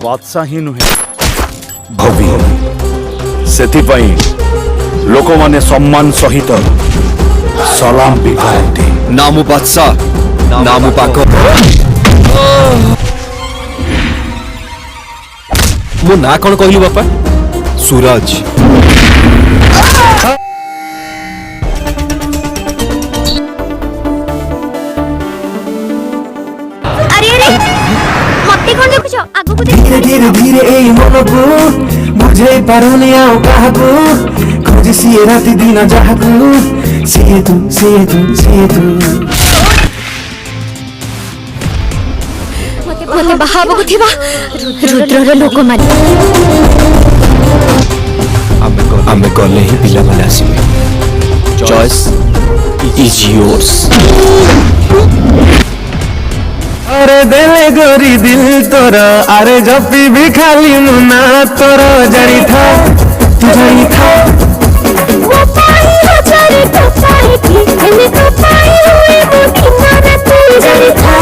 बादशाह ही नुहे भवि सेथिपाई लोक माने सम्मान सहित सलाम भी करते। नामु बादशाह नामु पाक मो ना कौन कहलु बापा सूरज। धीरे धीरे धीरे ए मन को बुझे पारुनी आउ काहको खोजे सिए राति दिन जाहको सिए तू मते बाहाबको थिबा रुद्रर लोक माने आमे गले ही पिला माने आसीबे। Choice is yours. अरे देले गोरी दिल तोरा अरे जपी भी खाली मुना तोरा जड़ी था तू जड़ी था वो पाई हजारे तो पाई की मैंने तो पाई हुए वो किनारे तू जड़ी था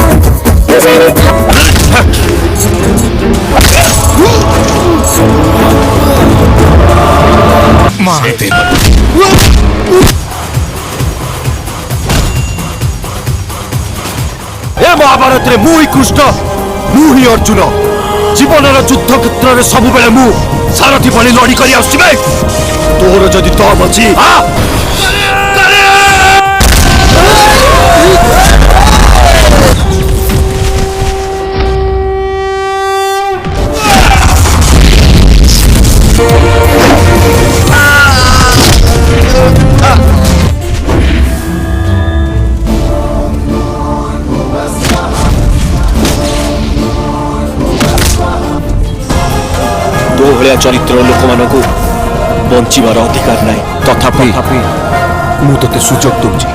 मारते महाभारत रे मुई कृष्ण मुही अर्जुन जीवन युद्ध क्षेत्र में सब बेले मु सारथी भली लड़ी करी आसुबे तोर जदि दम अछि तो भलिया चरित्र लोक मानकु बंचिबार अधिकार नाही तथापि मु तते सुजोग दूची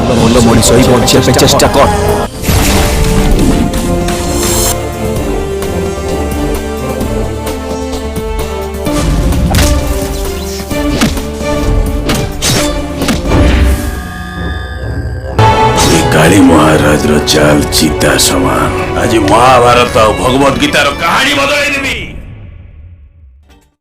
भल मनीष ही बंचिया पे चेष्टा कर। काली महाराज रो चाल चिता समान आज महाभारत और भगवत गीतार कहानी बदलाई देबी।